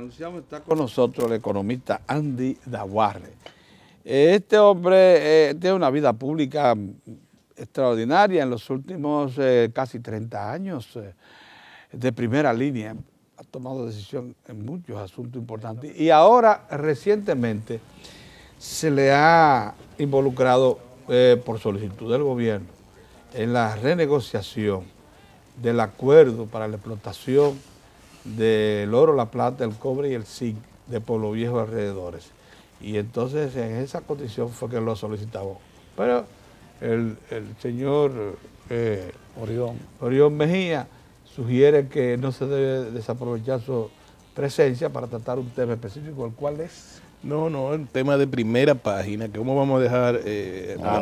anunciamos, está con nosotros el economista Andy Daguarre. Este hombre tiene una vida pública extraordinaria en los últimos casi 30 años, de primera línea. Ha tomado decisión en muchos asuntos importantes y ahora recientemente se le ha involucrado por solicitud del gobierno en la renegociación del acuerdo para la explotación del oro, la plata, el cobre y el zinc de Pueblo Viejo y alrededores. Y entonces en esa condición fue que lo solicitamos. Pero el señor Orión Mejía sugiere que no se debe desaprovechar su presencia para tratar un tema específico, ¿el cual es? No, un tema de primera página, que cómo vamos a dejar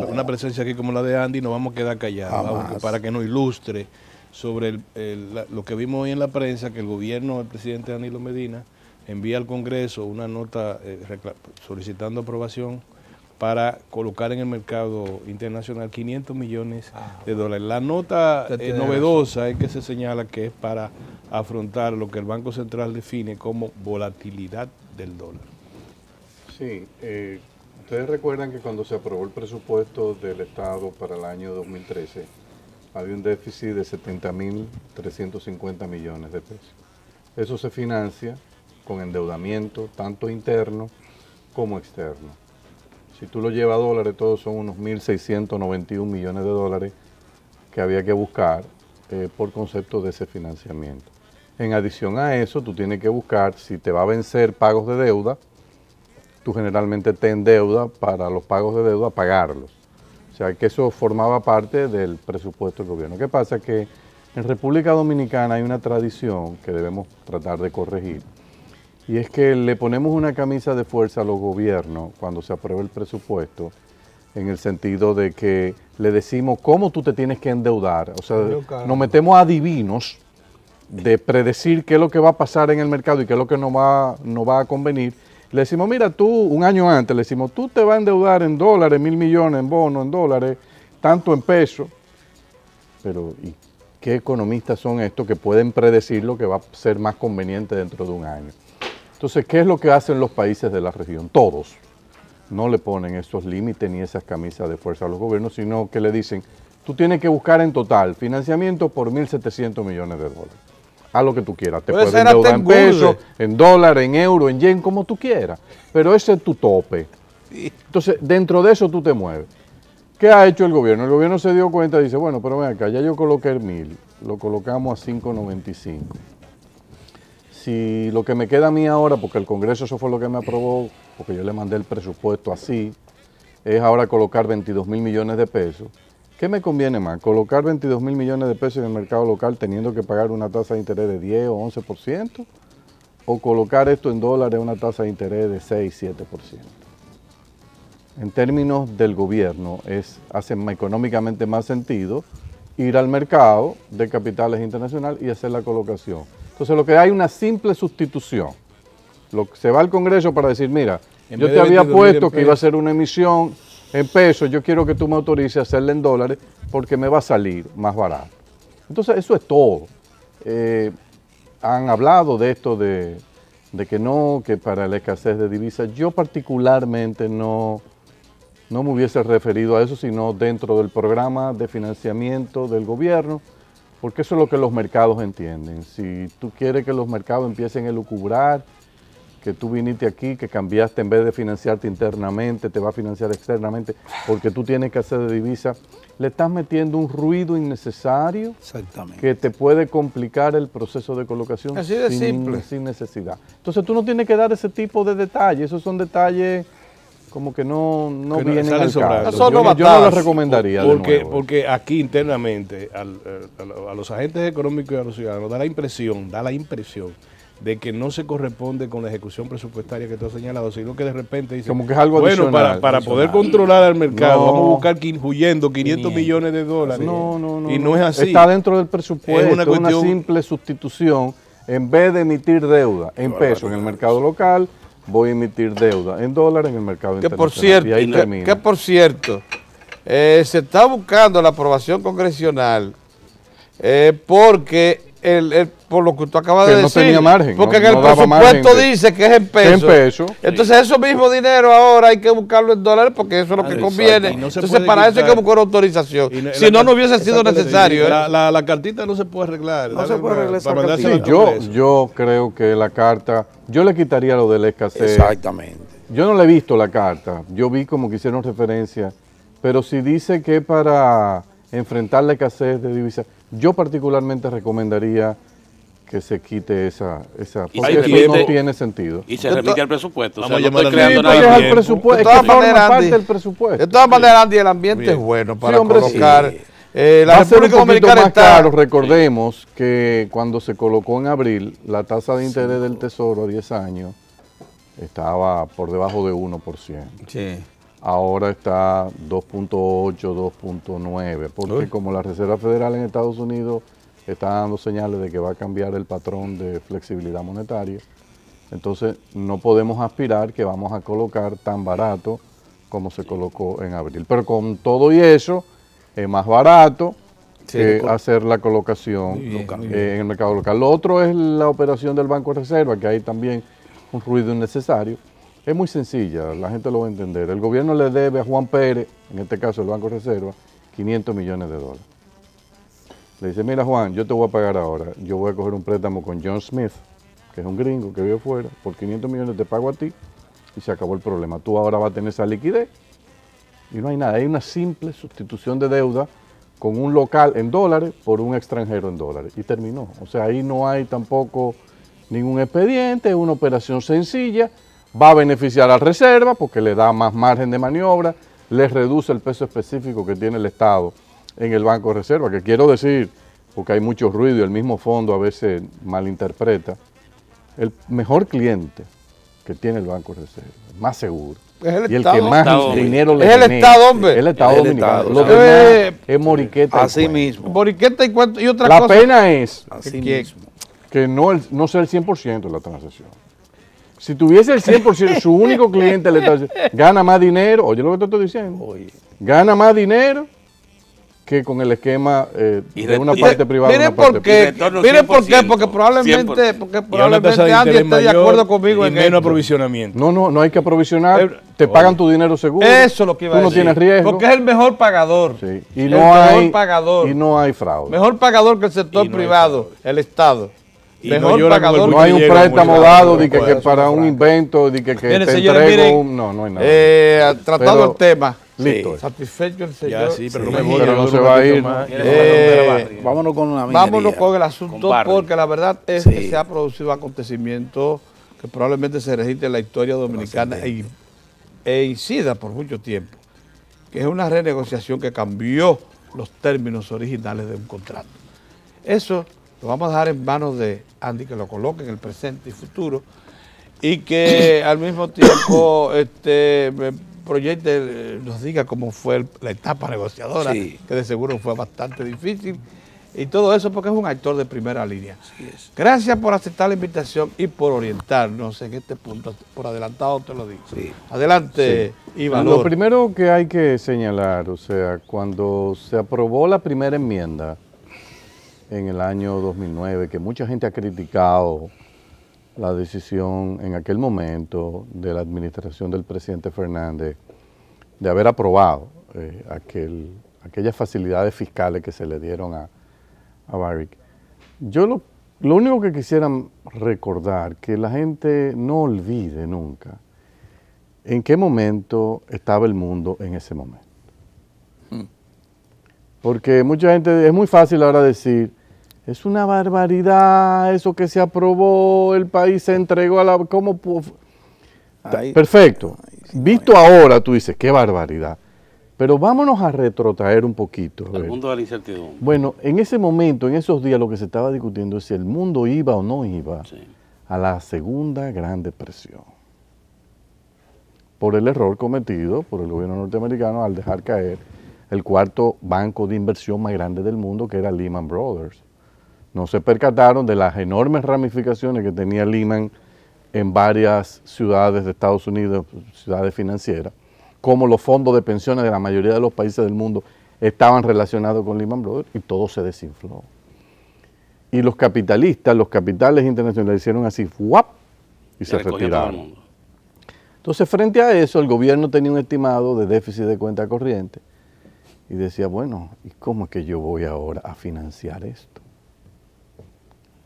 una presencia aquí como la de Andy, nos vamos a quedar callados, para que nos ilustre sobre lo que vimos hoy en la prensa, que el gobierno del presidente Danilo Medina envía al Congreso una nota solicitando aprobación para colocar en el mercado internacional 500 millones de dólares. La nota novedosa es que se señala que es para afrontar lo que el Banco Central define como volatilidad del dólar. Sí, ustedes recuerdan que cuando se aprobó el presupuesto del Estado para el año 2013, había un déficit de 70.350 millones de pesos. Eso se financia con endeudamiento, tanto interno como externo. Si tú lo llevas a dólares, todos son unos 1.691 millones de dólares que había que buscar por concepto de ese financiamiento. En adición a eso, tú tienes que buscar, si te va a vencer pagos de deuda, tú generalmente te endeudas para los pagos de deuda pagarlos. O sea, que eso formaba parte del presupuesto del gobierno. ¿Qué pasa? Que en República Dominicana hay una tradición que debemos tratar de corregir, y es que le ponemos una camisa de fuerza a los gobiernos cuando se aprueba el presupuesto, en el sentido de que le decimos cómo tú te tienes que endeudar. O sea, nos metemos a adivinos de predecir qué es lo que va a pasar en el mercado y qué es lo que nos va a convenir. Le decimos, mira, tú, un año antes, le decimos, tú te vas a endeudar en dólares, 1.000 millones en bonos, en dólares, tanto en pesos. Pero, ¿y qué economistas son estos que pueden predecir lo que va a ser más conveniente dentro de un año? Entonces, ¿qué es lo que hacen los países de la región? Todos no le ponen esos límites ni esas camisas de fuerza a los gobiernos, sino que le dicen, tú tienes que buscar en total financiamiento por 1.700 millones de dólares. Haz lo que tú quieras. Te puedes endeudar en pesos, en dólares, en euros, en yen, como tú quieras. Pero ese es tu tope. Entonces, dentro de eso tú te mueves. ¿Qué ha hecho el gobierno? El gobierno se dio cuenta y dice, bueno, pero ven acá, ya yo coloqué el 1.000, lo colocamos a 5.95. Si lo que me queda a mí ahora, porque el Congreso eso fue lo que me aprobó, porque yo le mandé el presupuesto así, es ahora colocar 22.000 millones de pesos. ¿Qué me conviene más? ¿Colocar 22.000 millones de pesos en el mercado local teniendo que pagar una tasa de interés de 10 o 11%? ¿O colocar esto en dólares a una tasa de interés de 6, 7%? En términos del gobierno, hace económicamente más sentido ir al mercado de capitales internacionales y hacer la colocación. Entonces, lo que hay es una simple sustitución. Se va al Congreso para decir, mira, yo te había puesto que iba a hacer una emisión en pesos, yo quiero que tú me autorices a hacerla en dólares porque me va a salir más barato. Entonces, eso es todo. Han hablado de esto de que para la escasez de divisas. Yo particularmente no me hubiese referido a eso, sino dentro del programa de financiamiento del gobierno, porque eso es lo que los mercados entienden. Si tú quieres que los mercados empiecen a elucubrar, que tú viniste aquí, que cambiaste, en vez de financiarte internamente, te va a financiar externamente, porque tú tienes que hacer de divisa, le estás metiendo un ruido innecesario que te puede complicar el proceso de colocación sin necesidad. Entonces tú no tienes que dar ese tipo de detalles, esos son detalles como que no vienen al caso. Yo no lo recomendaría porque aquí internamente a los agentes económicos y a los ciudadanos da la impresión de que no se corresponde con la ejecución presupuestaria que tú has señalado, sino que de repente dicen, como que es algo bueno, adicional, para poder controlar al mercado, vamos a buscar huyendo 500 millones de dólares. Y no es así. Está dentro del presupuesto, es una simple sustitución. En vez de emitir deuda en pesos en el mercado local, voy a emitir deuda en dólares en el mercado internacional. Que por cierto, se está buscando la aprobación congresional porque por lo que usted acaba Que de no decir. tenía margen, porque no en el daba presupuesto margen dice que es en pesos. En pesos. Entonces, eso mismo dinero ahora hay que buscarlo en dólares porque eso es lo que conviene. Y no se Entonces, puede para eso hay que quitar. buscar autorización. Y Si no, no hubiese sido necesario. ¿eh? La cartita no se puede arreglar. No se puede arreglar esa mandársela Sí, al cartita. Congreso. yo creo que la carta, yo le quitaría lo de la escasez. Exactamente. Yo no le he visto la carta, yo vi como que hicieron referencia, pero si dice que para enfrentar la escasez de divisas, yo particularmente recomendaría que se quite esa Y porque se eso remite- no tiene sentido. Y se remite al presupuesto. O sea, Vamos a no llamar estoy al creando ministro. Sí, nada porque es el nuevo. presupuesto, De es todas que forma maneras, parte Andy, del presupuesto. De todas maneras, Andy, el ambiente Bien. es bueno para hombre, colocar. sí. La Va a ser un República poquito Dominicana más está. caro. Recordemos que cuando se colocó en abril, la tasa de interés del Tesoro a 10 años estaba por debajo de 1%. Sí. Ahora está 2.8, 2.9, porque como la Reserva Federal en Estados Unidos está dando señales de que va a cambiar el patrón de flexibilidad monetaria, entonces no podemos aspirar que vamos a colocar tan barato como se colocó en abril. Pero con todo y eso, es más barato que hacer la colocación en el mercado local. Lo otro es la operación del Banco de Reserva, que hay también un ruido innecesario. Es muy sencilla, la gente lo va a entender. El gobierno le debe a Juan Pérez, en este caso el Banco de Reserva, 500 millones de dólares. Le dice, mira Juan, yo te voy a pagar ahora, yo voy a coger un préstamo con John Smith, que es un gringo que vive fuera, por 500 millones te pago a ti y se acabó el problema. Tú ahora vas a tener esa liquidez y no hay nada. Hay una simple sustitución de deuda con un local en dólares por un extranjero en dólares y terminó. O sea, ahí no hay tampoco ningún expediente, es una operación sencilla, va a beneficiar a la reserva porque le da más margen de maniobra, le reduce el peso específico que tiene el Estado en el Banco de Reserva, que quiero decir, porque hay mucho ruido y el mismo fondo a veces malinterpreta, el mejor cliente que tiene el Banco de Reserva, más seguro, Es el y el Estado. que más Estado dinero le Es el genera, Estado, hombre. es el Estado Es el dominicano. Estado. Lo Eh, demás es moriqueta. y Así cuento. mismo. Boriqueta y otra La cosa. pena es Así que- mismo. que no sea el 100% de la transacción. Si tuviese el 100%, su único cliente le está diciendo, gana más dinero, oye lo que te estoy diciendo, Oye. gana más dinero que con el esquema Y de una y- parte privada a Miren una parte por pública. qué, retorno miren por qué, 100%, porque probablemente, 100%. porque Y a una probablemente tasa de Andy interés esté de mayor acuerdo conmigo y en menos esto. aprovisionamiento. No hay que aprovisionar, te pagan tu dinero seguro. Eso es lo que iba a Tú no decir. tienes riesgo. Porque es el mejor pagador. Sí, y El no mejor hay pagador. y no hay fraude. Mejor pagador que el sector Y no hay privado, fraude. el Estado. Y no Mejor llora con el pagador. No hay un llega préstamo muy dado rápido, de que puede, para eso un es invento, de que Miren, te señores, entrego miren, no hay nada. Tratado Pero- el tema. Listo. Satisfecho el señor. Ya, sí, pero no me Mejía. voy. Pero no yo se duro va un a ir. ratito más. Vámonos con la minería. Vámonos con el asunto Con Barry. porque la verdad es Sí. que se ha producido acontecimientos que probablemente se registren en la historia dominicana e incida por mucho tiempo, que es una renegociación que cambió los términos originales de un contrato. Eso lo vamos a dejar en manos de Andy, que lo coloque en el presente y futuro, y que al mismo tiempo proyecte, nos diga cómo fue la etapa negociadora, Sí. que de seguro fue bastante difícil, y todo eso porque es un actor de primera línea. Así es. Gracias por aceptar la invitación y por orientarnos en este punto. Por adelantado te lo digo. Sí. Adelante, Iván. Lo primero que hay que señalar, o sea, cuando se aprobó la primera enmienda en el año 2009, que mucha gente ha criticado la decisión en aquel momento de la administración del presidente Fernández de haber aprobado aquellas facilidades fiscales que se le dieron a Barrick. Yo lo único que quisiera recordar, que la gente no olvide nunca en qué momento estaba el mundo en ese momento. Porque mucha gente, es muy fácil ahora decir, es una barbaridad eso que se aprobó, el país se entregó a la... ¿Cómo? Ahí- Perfecto. ahí sí, Visto ahora, tú dices, qué barbaridad. Pero vámonos a retrotraer un poquito. a El ver. mundo de la incertidumbre. Bueno, en ese momento, en esos días, lo que se estaba discutiendo es si el mundo iba o no iba Sí. a la segunda gran depresión. Por el error cometido por el gobierno norteamericano al dejar caer el cuarto banco de inversión más grande del mundo, que era Lehman Brothers. No se percataron de las enormes ramificaciones que tenía Lehman en varias ciudades de Estados Unidos, ciudades financieras, como los fondos de pensiones de la mayoría de los países del mundo estaban relacionados con Lehman Brothers y todo se desinfló. y los capitalistas, los capitales internacionales hicieron así, ¡fuap! Y se retiraron. Entonces, frente a eso, el gobierno tenía un estimado de déficit de cuenta corriente y decía, bueno, ¿y cómo es que yo voy ahora a financiar esto?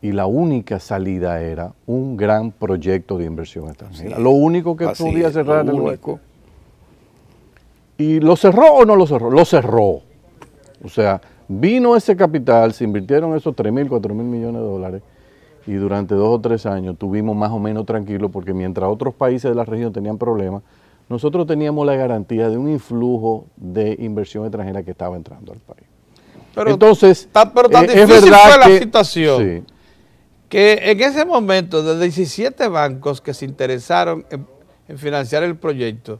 Y la única salida era un gran proyecto de inversión extranjera. Lo único que podía cerrar el hueco. ¿Y lo cerró o no lo cerró? Lo cerró. O sea, vino ese capital, se invirtieron esos 3.000, 4.000 millones de dólares y durante 2 o 3 años tuvimos más o menos tranquilos porque mientras otros países de la región tenían problemas, nosotros teníamos la garantía de un influjo de inversión extranjera que estaba entrando al país. Pero, entonces, pero tan es difícil verdad fue la que, situación sí, que en ese momento de 17 bancos que se interesaron en financiar el proyecto,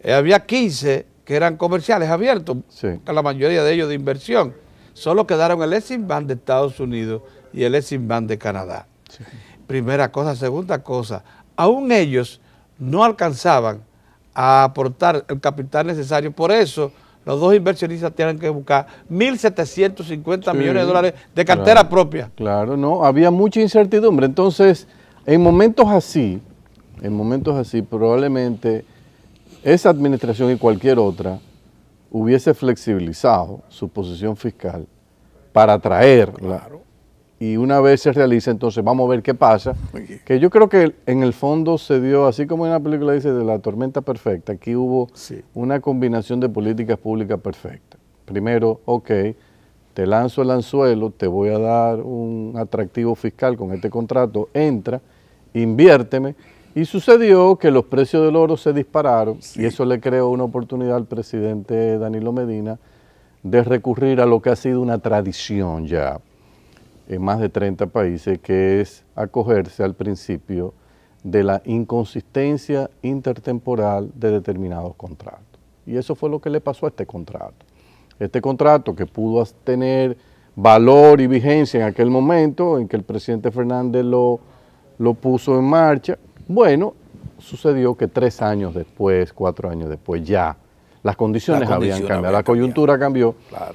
había 15 que eran comerciales abiertos, sí, la mayoría de ellos de inversión. Solo quedaron el Exim Bank de Estados Unidos y el Exim Bank de Canadá. Sí. Primera cosa. Segunda cosa, aún ellos no alcanzaban a aportar el capital necesario. Por eso, los dos inversionistas tienen que buscar 1.750 millones de dólares de cartera propia. Claro, no, había mucha incertidumbre. Entonces, en momentos así, probablemente esa administración y cualquier otra hubiese flexibilizado su posición fiscal para atraerla. Claro. Y una vez se realiza, entonces vamos a ver qué pasa. Que yo creo que en el fondo se dio, así como en la película dice, de la tormenta perfecta, aquí hubo una combinación de políticas públicas perfecta. Primero, ok, te lanzo el anzuelo, te voy a dar un atractivo fiscal con este contrato, entra, inviérteme. Y sucedió que los precios del oro se dispararon y eso le creó una oportunidad al presidente Danilo Medina de recurrir a lo que ha sido una tradición ya en más de 30 países, que es acogerse al principio de la inconsistencia intertemporal de determinados contratos. Y eso fue lo que le pasó a este contrato. Este contrato que pudo tener valor y vigencia en aquel momento en que el presidente Fernández lo puso en marcha. Bueno, sucedió que 3 años después, 4 años después, ya las condiciones habían cambiado, la coyuntura cambió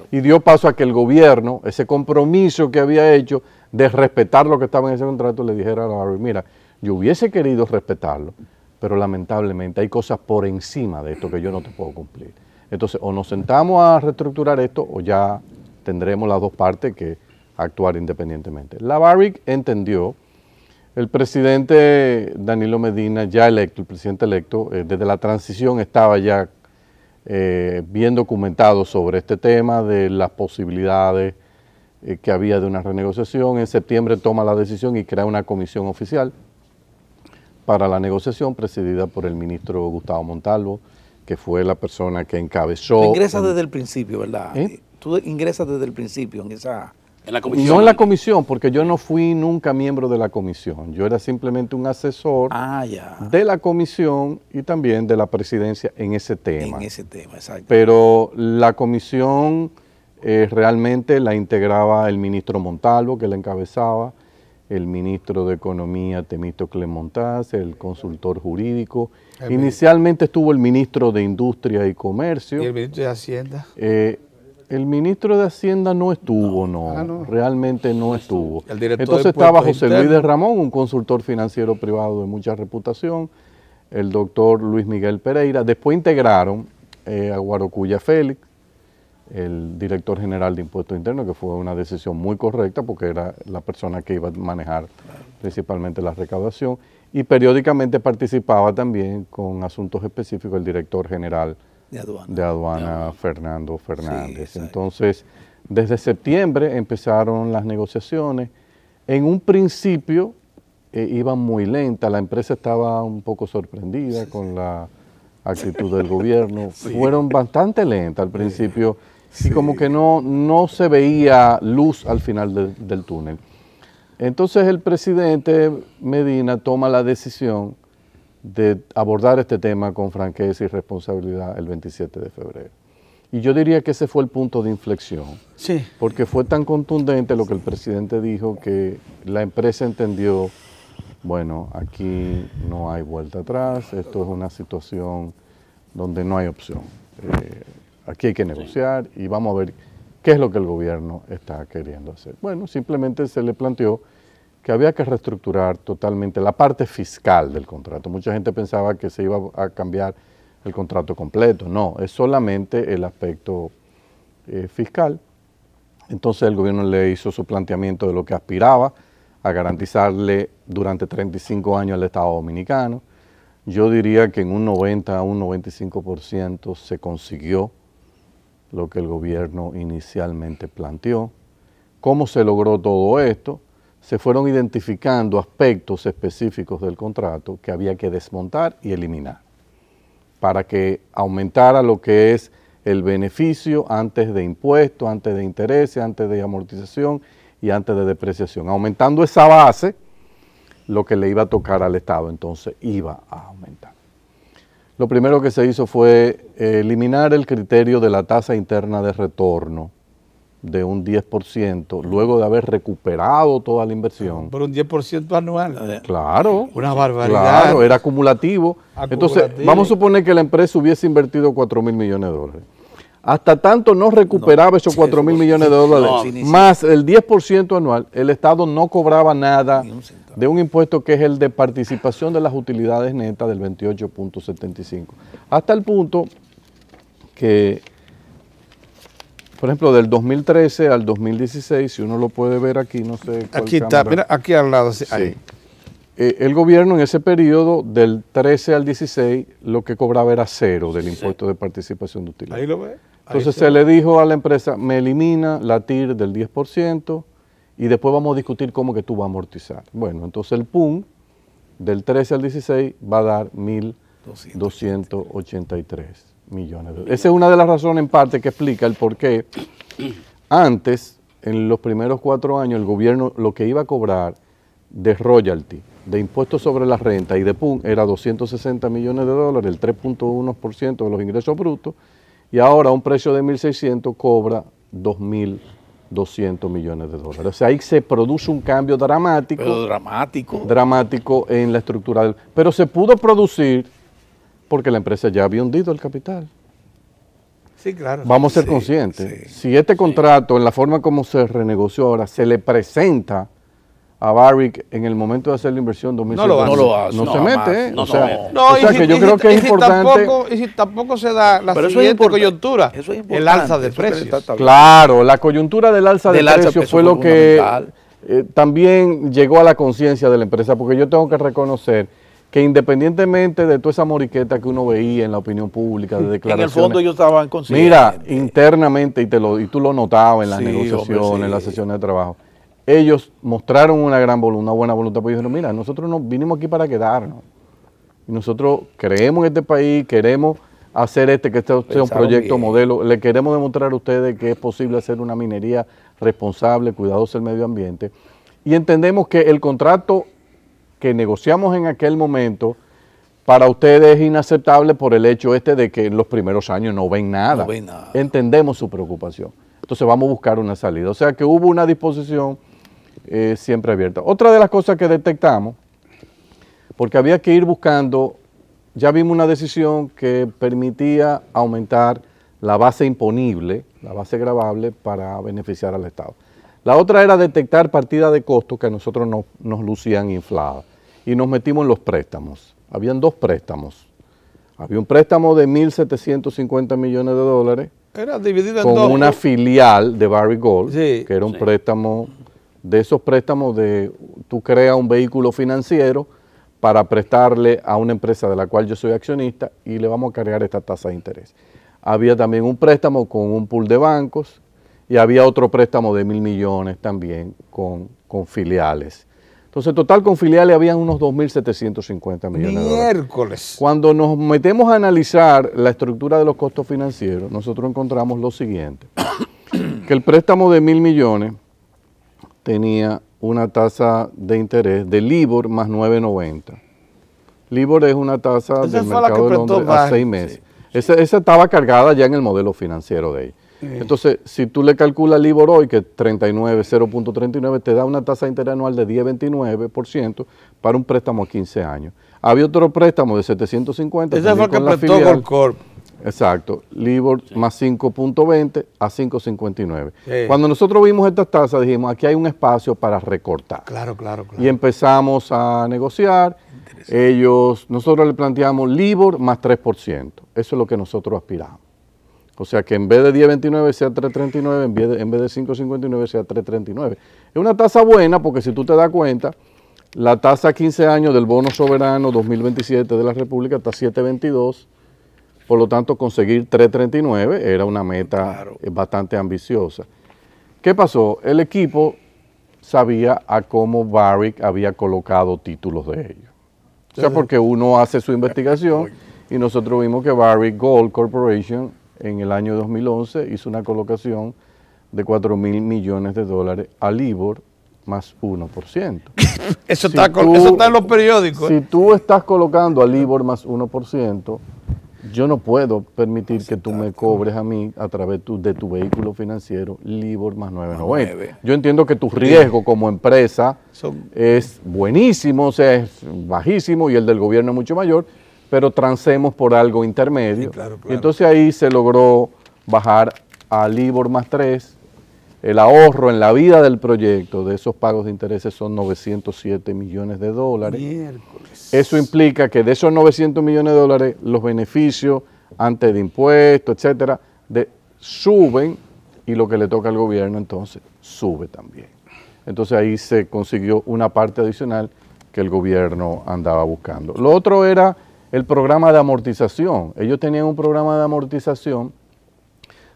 y dio paso a que el gobierno, ese compromiso que había hecho de respetar lo que estaba en ese contrato, le dijera a la Barrick, mira, yo hubiese querido respetarlo, pero lamentablemente hay cosas por encima de esto que yo no te puedo cumplir. Entonces, o nos sentamos a reestructurar esto o ya tendremos las dos partes que actuar independientemente. La Barrick entendió. El presidente Danilo Medina, ya electo, el presidente electo, desde la transición estaba ya bien documentado sobre este tema de las posibilidades que había de una renegociación. En septiembre toma la decisión y crea una comisión oficial para la negociación presidida por el ministro Gustavo Montalvo, que fue la persona que encabezó. Tú ingresas desde el principio, ¿verdad? Tú ingresas desde el principio en esa... ¿En la comisión? No en la comisión, porque yo no fui nunca miembro de la comisión. Yo era simplemente un asesor de la comisión y también de la presidencia en ese tema. En ese tema, exacto. Pero la comisión realmente la integraba el ministro Montalvo, que la encabezaba, el ministro de Economía Temístocles Montaz, el consultor jurídico. Inicialmente estuvo el ministro de Industria y Comercio. ¿Y el ministro de Hacienda? El ministro de Hacienda no estuvo, no. Realmente no estuvo. Entonces estaba José Luis de Ramón, un consultor financiero privado de mucha reputación, el doctor Luis Miguel Pereira. Después integraron a Guarocuya Félix, el director general de Impuestos Internos, que fue una decisión muy correcta porque era la persona que iba a manejar principalmente la recaudación, y periódicamente participaba también con asuntos específicos el director general de aduana Fernando Fernández. Sí, entonces, desde septiembre empezaron las negociaciones. En un principio iban muy lentas, la empresa estaba un poco sorprendida con la actitud del gobierno. Fueron bastante lentas al principio y como que no se veía luz al final del túnel. Entonces el presidente Medina toma la decisión de abordar este tema con franqueza y responsabilidad el 27 de febrero. Y yo diría que ese fue el punto de inflexión, porque fue tan contundente lo que el presidente dijo que la empresa entendió, bueno, aquí no hay vuelta atrás, esto es una situación donde no hay opción. Aquí hay que negociar y vamos a ver ¿Qué es lo que el gobierno está queriendo hacer? Bueno, simplemente se le planteó que había que reestructurar totalmente la parte fiscal del contrato. Mucha gente pensaba que se iba a cambiar el contrato completo. No, es solamente el aspecto fiscal. Entonces el gobierno le hizo su planteamiento de lo que aspiraba a garantizarle durante 35 años al Estado Dominicano. Yo diría que en un 90 a un 95% se consiguió lo que el gobierno inicialmente planteó. ¿Cómo se logró todo esto? Se fueron identificando aspectos específicos del contrato que había que desmontar y eliminar para que aumentara lo que es el beneficio antes de impuestos, antes de intereses, antes de amortización y antes de depreciación. Aumentando esa base, lo que le iba a tocar al Estado entonces iba a aumentar. Lo primero que se hizo fue eliminar el criterio de la tasa interna de retorno de un 10%, luego de haber recuperado toda la inversión. Por un 10% anual. Claro. Una barbaridad. Claro, era acumulativo. Entonces, vamos a suponer que la empresa hubiese invertido 4.000 millones de dólares. Hasta tanto no recuperaba esos 4.000 millones de dólares, más el 10% anual, el Estado no cobraba nada de un impuesto que es el de participación de las utilidades netas del 28.75. Hasta el punto que, por ejemplo, del 2013 al 2016, si uno lo puede ver aquí, no sé cuál aquí está, mira, aquí al lado. Sí. Sí. El gobierno en ese periodo, del 13 al 16, lo que cobraba era cero del impuesto de participación de utilidades. Ahí lo ve. Entonces se le dijo a la empresa, me elimina la TIR del 10% y después vamos a discutir cómo que tú vas a amortizar. Bueno, entonces el PUN del 13 al 16 va a dar 1.283 millones de dólares. Esa es una de las razones en parte que explica el por qué antes, en los primeros 4 años, el gobierno lo que iba a cobrar de royalty, de impuestos sobre la renta y de PUN era 260 millones de dólares, el 3.1% de los ingresos brutos, y ahora a un precio de 1.600 cobra 2.200 millones de dólares. O sea, ahí se produce un cambio dramático. Pero dramático. Dramático en la estructura. Pero se pudo producir porque la empresa ya había hundido el capital. Sí, claro. Vamos a ser conscientes. Si este contrato, en la forma como se renegoció ahora, se le presenta a Barrick en el momento de hacer la inversión 2006, no se mete. O sea que yo creo que es importante. Y si tampoco se da la siguiente coyuntura, el alza de precios. Claro, la coyuntura del alza de precios fue lo que también llegó a la conciencia de la empresa, porque yo tengo que reconocer que independientemente de toda esa moriqueta que uno veía en la opinión pública, de declaraciones. En el fondo ellos estaban conscientes. Mira, internamente, y tú lo notabas en las negociaciones, en las sesiones de trabajo, ellos mostraron una buena voluntad, porque dijeron, mira, nosotros no vinimos aquí para quedarnos. Y nosotros creemos en este país, queremos hacer que este sea un proyecto modelo, le queremos demostrar a ustedes que es posible hacer una minería responsable, cuidadosa del medio ambiente. Y entendemos que el contrato que negociamos en aquel momento para ustedes es inaceptable por el hecho de que en los primeros años no ven nada. Entendemos su preocupación. Entonces vamos a buscar una salida. O sea que hubo una disposición siempre abierta. Otra de las cosas que detectamos, porque había que ir buscando, ya vimos una decisión que permitía aumentar la base imponible, la base gravable para beneficiar al Estado. La otra era detectar partidas de costos que a nosotros nos lucían infladas y nos metimos en los préstamos. Habían 2 préstamos. Había un préstamo de 1.750 millones de dólares era dividido en con dos, una filial de Barrick Gold, que era un préstamo, de esos préstamos de tú creas un vehículo financiero para prestarle a una empresa de la cual yo soy accionista y le vamos a cargar esta tasa de interés. Había también un préstamo con un pool de bancos y había otro préstamo de 1.000 millones también con filiales. Entonces, total con filiales habían unos 2.750 millones de dólares. Miércoles. Cuando nos metemos a analizar la estructura de los costos financieros, nosotros encontramos lo siguiente, que el préstamo de 1.000 millones tenía una tasa de interés de LIBOR más 9.90. LIBOR es una tasa del mercado de Londres a 6 meses. Esa estaba cargada ya en el modelo financiero de ellos. Entonces, si tú le calculas LIBOR hoy, que es 0.39, te da una tasa de interés anual de 10.29% para un préstamo a 15 años. Había otro préstamo de 750. Ese fue el que prestó Goldcorp. Exacto, LIBOR más 5.20 a 5.59. Sí. Cuando nosotros vimos estas tasas dijimos, aquí hay un espacio para recortar. Claro. Y empezamos a negociar. Nosotros le planteamos LIBOR más 3%. Eso es lo que nosotros aspiramos. O sea que en vez de 10.29 sea 3.39, en vez de 5.59 sea 3.39. Es una tasa buena porque si tú te das cuenta, la tasa a 15 años del bono soberano 2027 de la República está 7.22. Por lo tanto, conseguir 3.39 era una meta bastante ambiciosa. ¿Qué pasó? El equipo sabía a cómo Barrick había colocado títulos de ellos. O sea, porque uno hace su investigación y nosotros vimos que Barrick Gold Corporation en el año 2011 hizo una colocación de $4.000 millones a LIBOR más 1%. Eso está en los periódicos. Si tú estás colocando a LIBOR más 1%, yo no puedo permitir que tú me cobres a mí a través de tu vehículo financiero LIBOR más 9.90. Yo entiendo que tu riesgo como empresa es buenísimo, o sea, es bajísimo y el del gobierno es mucho mayor, pero transemos por algo intermedio. Y entonces ahí se logró bajar a LIBOR más 3. El ahorro en la vida del proyecto de esos pagos de intereses son $907 millones. Miércoles. Eso implica que de esos $900 millones, los beneficios antes de impuestos, etcétera, suben y lo que le toca al gobierno entonces sube también. Entonces ahí se consiguió una parte adicional que el gobierno andaba buscando. Lo otro era el programa de amortización. Ellos tenían un programa de amortización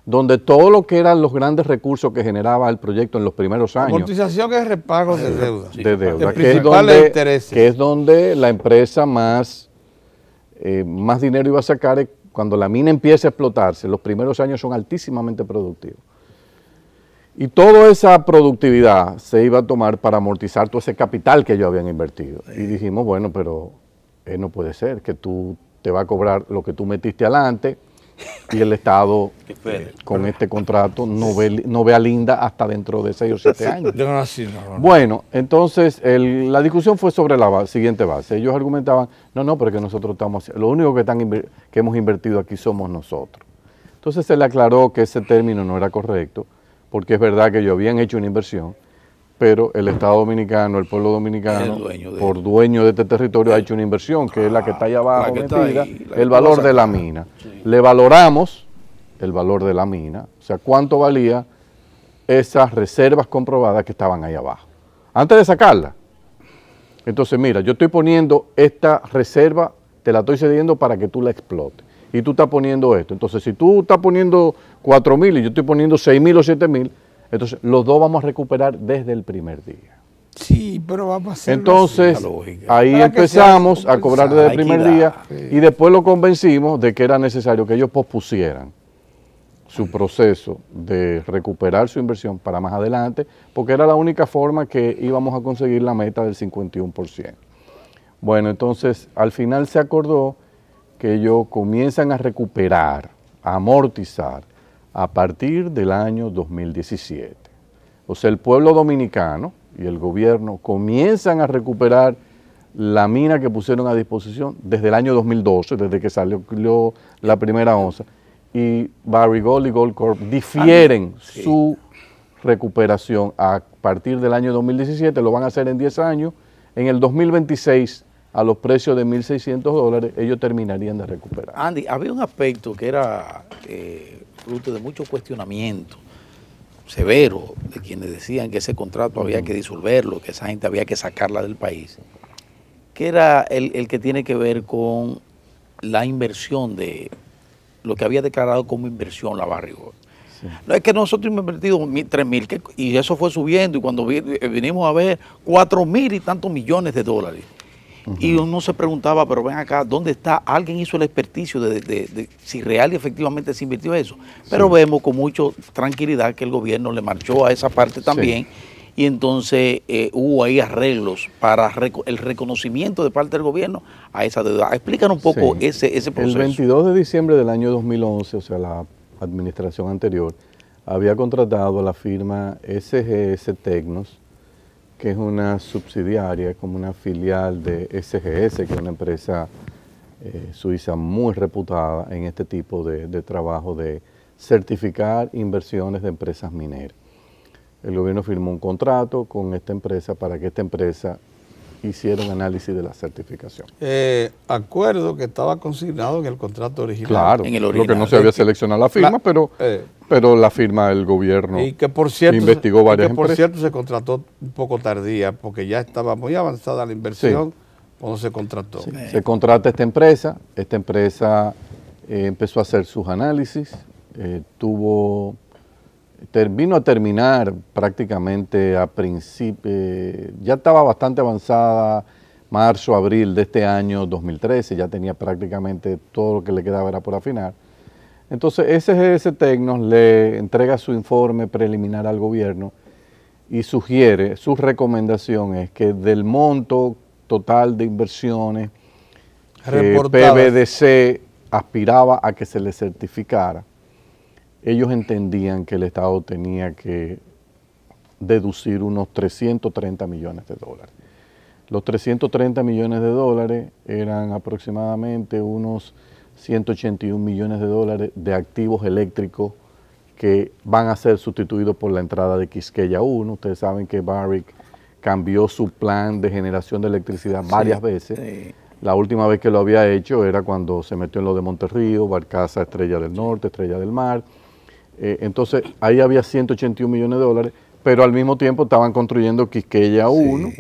donde todo lo que eran los grandes recursos que generaba el proyecto en los primeros años. Amortización es repago de deuda. De deuda, que es donde la empresa más dinero iba a sacar cuando la mina empieza a explotarse. Los primeros años son altísimamente productivos. Y toda esa productividad se iba a tomar para amortizar todo ese capital que ellos habían invertido. Y dijimos, bueno, pero no puede ser que tú te vas a cobrar lo que tú metiste adelante, y el Estado con este contrato no ve a Linda hasta dentro de 6 o 7 años. Bueno, entonces la discusión fue sobre la siguiente base. Ellos argumentaban, no, pero que nosotros estamos, lo único que hemos invertido aquí somos nosotros. Entonces se le aclaró que ese término no era correcto, porque es verdad que ellos habían hecho una inversión, pero el Estado Dominicano, el pueblo dominicano, por dueño de este territorio, ha hecho una inversión, que es la que está allá abajo, el valor de la mina. Sí. Le valoramos el valor de la mina, o sea, cuánto valía esas reservas comprobadas que estaban ahí abajo, antes de sacarla. Entonces, mira, yo estoy poniendo esta reserva, te la estoy cediendo para que tú la explotes, y tú estás poniendo esto. Entonces, si tú estás poniendo 4.000 y yo estoy poniendo 6.000 o 7.000, entonces, los dos vamos a recuperar desde el primer día. Sí, pero vamos a hacerlo. Entonces, ahí empezamos a cobrar desde el primer día y después lo convencimos de que era necesario que ellos pospusieran su proceso de recuperar su inversión para más adelante, porque era la única forma que íbamos a conseguir la meta del 51%. Bueno, entonces, al final se acordó que ellos comienzan a recuperar, a amortizar, a partir del año 2017. O sea, el pueblo dominicano y el gobierno comienzan a recuperar la mina que pusieron a disposición desde el año 2012, desde que salió la primera onza, y Barrick Gold y Gold Corp difieren su recuperación a partir del año 2017, lo van a hacer en 10 años, en el 2026 a los precios de $1.600, ellos terminarían de recuperar. Andy, había un aspecto que era fruto de mucho cuestionamiento severo de quienes decían que ese contrato había que disolverlo, que esa gente había que sacarla del país, que era el que tiene que ver con la inversión de lo que había declarado como inversión la Barrick Gold. Sí. No es que nosotros hemos invertido 3.000 y eso fue subiendo y cuando vinimos a ver 4.000 y tantos millones de dólares. Y uno se preguntaba, pero ven acá, ¿dónde está? Alguien hizo el experticio de si real y efectivamente se invirtió eso. Pero vemos con mucha tranquilidad que el gobierno le marchó a esa parte también. Y entonces hubo ahí arreglos para el reconocimiento de parte del gobierno a esa deuda. Explícanos un poco ese proceso. El 22 de diciembre del año 2011, o sea, la administración anterior, había contratado a la firma SGS Tecnos, que es una subsidiaria, como una filial de SGS, que es una empresa Suiza muy reputada en este tipo de trabajo de certificar inversiones de empresas mineras. El gobierno firmó un contrato con esta empresa para que esta empresa hiciera un análisis de la certificación. Acuerdo que estaba consignado en el contrato original. Claro, En el original. lo que no se había seleccionado la firma, pero la firma del gobierno y que por cierto, investigó varias por empresas. cierto se contrató un poco tardía porque ya estaba muy avanzada la inversión cuando se contrató. Sí, se contrata esta empresa empezó a hacer sus análisis, vino a terminar prácticamente a principio, ya estaba bastante avanzada, marzo, abril de este año 2013, ya tenía prácticamente todo lo que le quedaba era por afinar. Entonces SGS Tecnos le entrega su informe preliminar al gobierno y sugiere, su recomendación es que del monto total de inversiones que PBDC aspiraba a que se le certificara, ellos entendían que el Estado tenía que deducir unos 330 millones de dólares. Los 330 millones de dólares eran aproximadamente unos 181 millones de dólares de activos eléctricos que van a ser sustituidos por la entrada de Quisqueya 1. Ustedes saben que Barrick cambió su plan de generación de electricidad varias veces. Sí. La última vez que lo había hecho era cuando se metió en lo de Monterrío, Barcaza, Estrella del Norte, Estrella del Mar. Entonces ahí había 181 millones de dólares, pero al mismo tiempo estaban construyendo Quisqueya 1,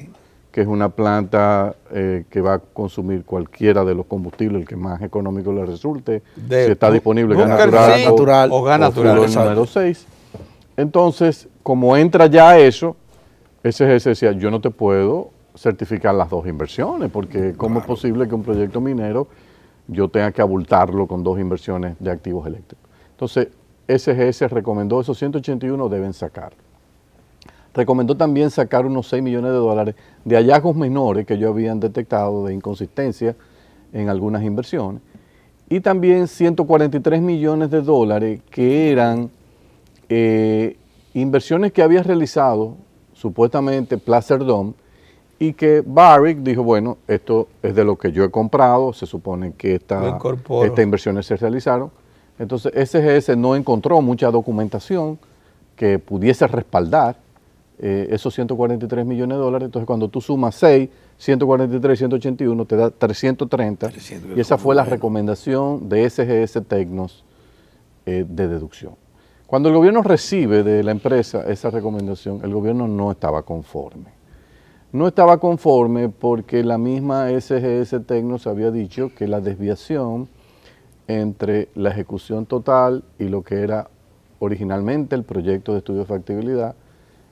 que es una planta que va a consumir cualquiera de los combustibles, el que más económico le resulte, si está disponible gas natural o gas natural. El número 6. Entonces, como entra ya eso, SGS decía, yo no te puedo certificar las dos inversiones, porque ¿cómo es posible que un proyecto minero yo tenga que abultarlo con dos inversiones de activos eléctricos? Entonces, SGS recomendó esos 181 deben sacar. Recomendó también sacar unos 6 millones de dólares de hallazgos menores que ellos habían detectado de inconsistencia en algunas inversiones. Y también 143 millones de dólares que eran inversiones que había realizado supuestamente Placer Dome y que Barrick dijo, bueno, esto es de lo que yo he comprado, se supone que estas inversiones se realizaron. Entonces SGS no encontró mucha documentación que pudiese respaldar esos 143 millones de dólares. Entonces cuando tú sumas 6, 143, 181, te da 330. Y esa fue la recomendación de SGS Tecnos de deducción. Cuando el gobierno recibe de la empresa esa recomendación, el gobierno no estaba conforme. No estaba conforme porque la misma SGS Tecnos había dicho que la desviación entre la ejecución total y lo que era originalmente el proyecto de estudio de factibilidad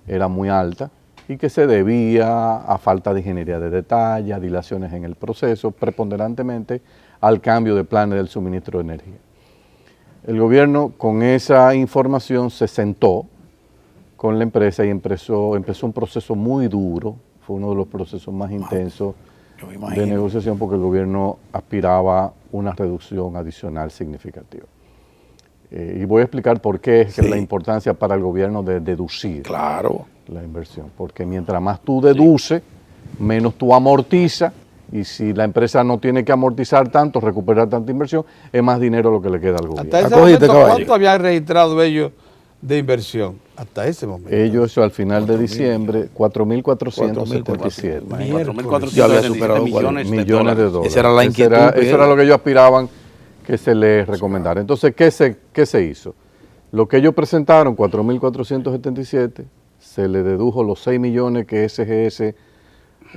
era muy alta y que se debía a falta de ingeniería de detalle, a dilaciones en el proceso, preponderantemente al cambio de planes del suministro de energía. El gobierno con esa información se sentó con la empresa y empezó un proceso muy duro, fue uno de los procesos más intensos de negociación porque el gobierno aspiraba a una reducción adicional significativa. Y voy a explicar por qué es la importancia para el gobierno de deducir la inversión. Porque mientras más tú deduces, menos tú amortizas, y si la empresa no tiene que amortizar tanto, recuperar tanta inversión, es más dinero lo que le queda al gobierno. Hasta ese momento, ¿cuánto habían registrado ellos de inversión? Hasta ese momento. Ellos al final de diciembre, 4.477. 4.477 millones de dólares. Esa era la inquietud. Eso era lo que ellos aspiraban que se les recomendara. Entonces, ¿qué se hizo? Lo que ellos presentaron, 4.477, se le dedujo los 6 millones que SGS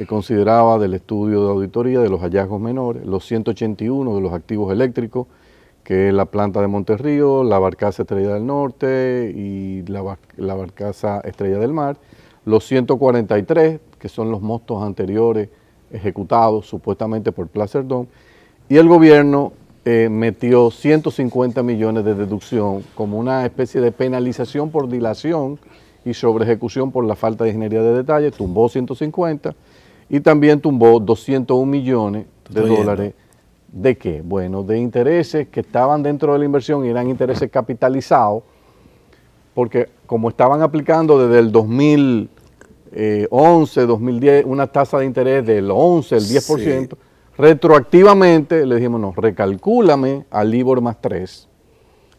consideraba del estudio de auditoría de los hallazgos menores, los 181 de los activos eléctricos, que es la planta de Monterrío, la Barcaza Estrella del Norte y la Barcaza Estrella del Mar, los 143, que son los montos anteriores ejecutados supuestamente por Placer Dome, y el gobierno metió 150 millones de deducción como una especie de penalización por dilación y sobre ejecución por la falta de ingeniería de detalle, tumbó 150 y también tumbó 201 millones de dólares. ¿De qué? Bueno, de intereses que estaban dentro de la inversión y eran intereses capitalizados, porque como estaban aplicando desde el 2011, 2010, una tasa de interés del 11, el 10%, Retroactivamente le dijimos, no, recalcúlame al LIBOR más 3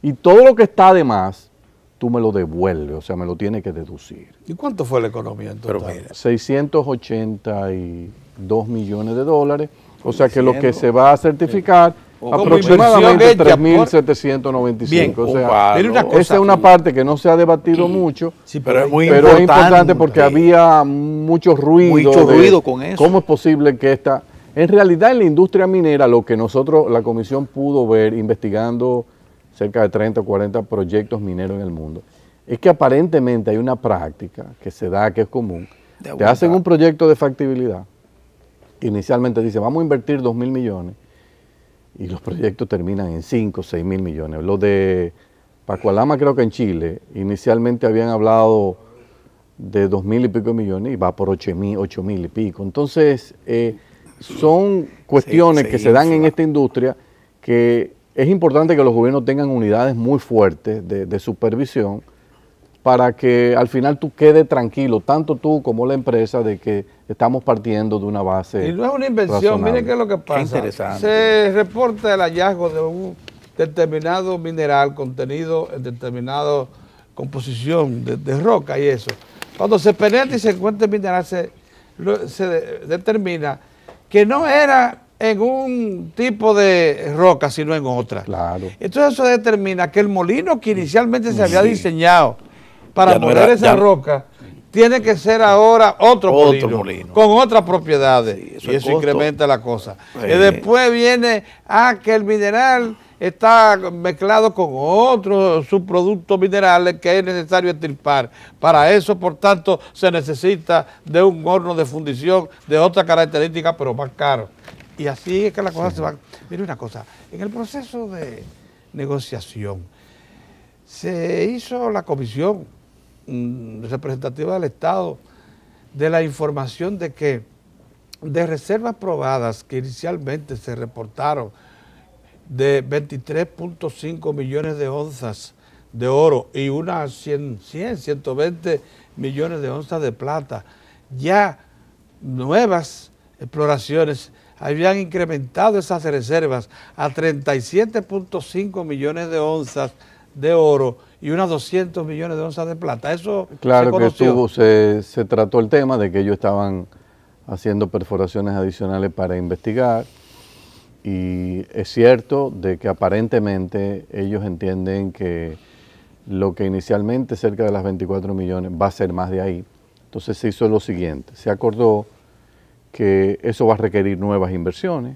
y todo lo que está de más, tú me lo devuelves, o sea, me lo tienes que deducir. ¿Y cuánto fue la economía en total? Pero mira, 682 millones de dólares, o sea que lo que se va a certificar aproximadamente aproximadamente 3.795. O sea, esa es una parte que no se ha debatido mucho, sí, pero es muy pero es importante porque había mucho ruido con eso. ¿Cómo es posible que esta... En realidad en la industria minera lo que nosotros, la comisión pudo ver investigando cerca de 30 o 40 proyectos mineros en el mundo, es que aparentemente hay una práctica que se da, que es común. Te hacen un proyecto de factibilidad, inicialmente dice, vamos a invertir 2.000 millones, y los proyectos terminan en 5 o 6 mil millones. Los de Pacualama, creo que en Chile, inicialmente habían hablado de 2.000 y pico de millones y va por 8.000 y pico. Entonces, son cuestiones que se dan en esta industria que es importante que los gobiernos tengan unidades muy fuertes de supervisión para que al final tú quedes tranquilo, tanto tú como la empresa, de que estamos partiendo de una base. Y no es una invención, miren qué es lo que pasa. Qué interesante. Se reporta el hallazgo de un determinado mineral contenido en determinada composición de roca y eso. Cuando se penetra y se encuentra el mineral, se determina que no era en un tipo de roca, sino en otra. Claro. Entonces eso determina que el molino que inicialmente se había diseñado para moler esa roca, tiene que ser ahora otro molino, con otras propiedades, y eso incrementa la cosa. Y después viene que el mineral está mezclado con otros subproductos minerales que es necesario extirpar. Para eso, por tanto, se necesita de un horno de fundición de otra característica, pero más caro. Y así es que la cosa se va. Mire una cosa, en el proceso de negociación se hizo la comisión representativa del Estado de la información de que de reservas probadas que inicialmente se reportaron de 23.5 millones de onzas de oro y unas 120 millones de onzas de plata, ya nuevas exploraciones habían incrementado esas reservas a 37.5 millones de onzas de oro y unas 200 millones de onzas de plata. Eso claro se conoció. que se trató el tema de que ellos estaban haciendo perforaciones adicionales para investigar, y es cierto de que aparentemente ellos entienden que lo que inicialmente cerca de las 24 millones va a ser más de ahí. Entonces se hizo lo siguiente, se acordó que eso va a requerir nuevas inversiones.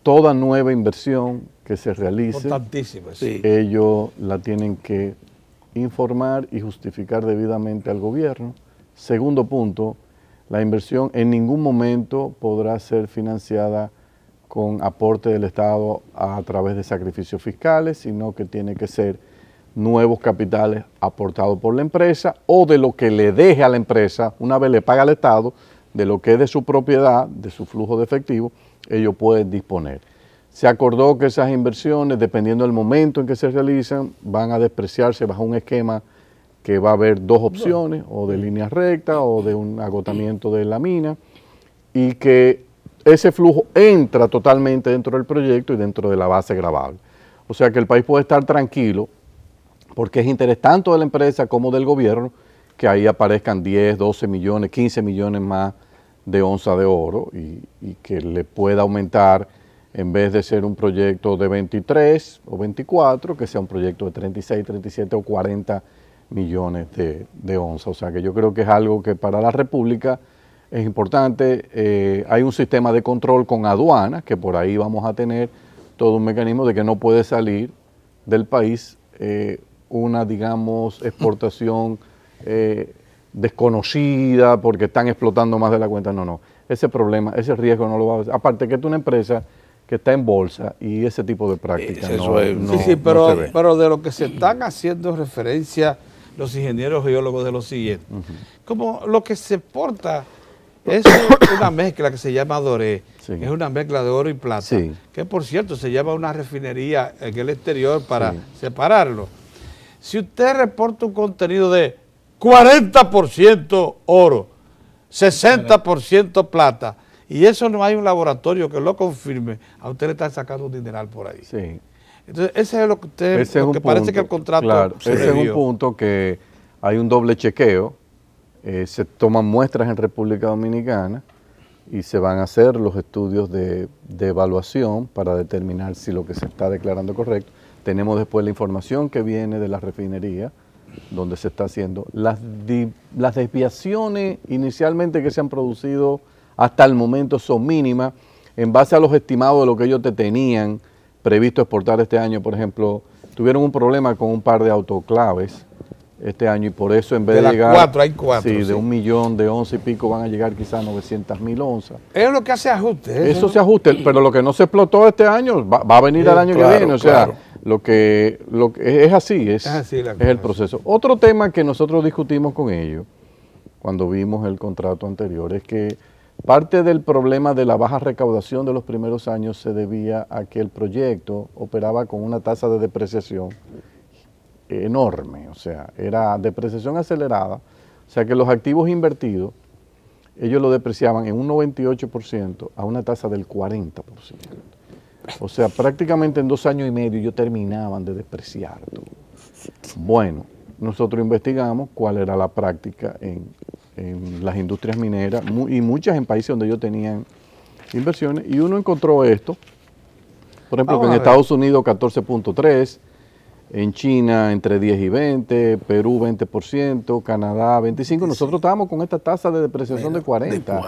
Toda nueva inversión que se realice, ellos la tienen que informar y justificar debidamente al gobierno. Segundo punto, la inversión en ningún momento podrá ser financiada con aporte del Estado a través de sacrificios fiscales, sino que tiene que ser nuevos capitales aportados por la empresa o de lo que le deje a la empresa, una vez le paga al Estado, de lo que es de su propiedad, de su flujo de efectivo, ellos pueden disponer. Se acordó que esas inversiones, dependiendo del momento en que se realizan, van a despreciarse bajo un esquema que va a haber dos opciones, o de línea recta o de un agotamiento de la mina, y que ese flujo entra totalmente dentro del proyecto y dentro de la base gravable. O sea que el país puede estar tranquilo, porque es interés tanto de la empresa como del gobierno que ahí aparezcan 10, 12 millones, 15 millones más de onzas de oro y que le pueda aumentar, en vez de ser un proyecto de 23 o 24, que sea un proyecto de 36, 37 o 40 millones de onzas. O sea que yo creo que es algo que para la República es importante. Hay un sistema de control con aduanas, que por ahí vamos a tener todo un mecanismo de que no puede salir del país una, digamos, exportación desconocida porque están explotando más de la cuenta. No, ese problema, ese riesgo no lo va a hacer. Aparte que es una empresa que está en bolsa y ese tipo de prácticas pero de lo que se están haciendo referencia los ingenieros geólogos de lo siguiente. Como lo que se exporta es una mezcla que se llama doré, es una mezcla de oro y plata, que por cierto se llama una refinería en el exterior para separarlo. Si usted reporta un contenido de 40% oro, 60% plata, y eso no hay un laboratorio que lo confirme, a usted le están sacando un dineral por ahí. Sí. Entonces, ese es lo que usted, lo que parece que el contrato claro, se ese debió. es un punto que hay un doble chequeo, se toman muestras en República Dominicana y se van a hacer los estudios de evaluación para determinar si lo que se está declarando es correcto. Tenemos después la información que viene de la refinería, donde se está haciendo. Las desviaciones inicialmente que se han producido hasta el momento son mínimas, en base a los estimados de lo que ellos te tenían previsto exportar este año. Por ejemplo, tuvieron un problema con un par de autoclaves este año y por eso en vez de llegar... Hay cuatro. Sí, de 1 millón de onzas y pico van a llegar quizás 900.000 onzas. Es lo que hace ajuste. Eso se ajuste, pero lo que no se explotó este año va a venir al año que viene. O sea, lo que es así, es el proceso. Otro tema que nosotros discutimos con ellos cuando vimos el contrato anterior es que parte del problema de la baja recaudación de los primeros años se debía a que el proyecto operaba con una tasa de depreciación enorme, o sea, era depreciación acelerada, o sea que los activos invertidos, ellos lo depreciaban en un 98% a una tasa del 40%. O sea, prácticamente en 2 años y medio ellos terminaban de depreciar todo. Bueno, nosotros investigamos cuál era la práctica en las industrias mineras y muchas en países donde ellos tenían inversiones y uno encontró esto, por ejemplo, que en Estados Unidos 14.3%, en China entre 10 y 20, Perú 20%, Canadá 25%.Nosotros estábamos con esta tasa de depreciación de 40.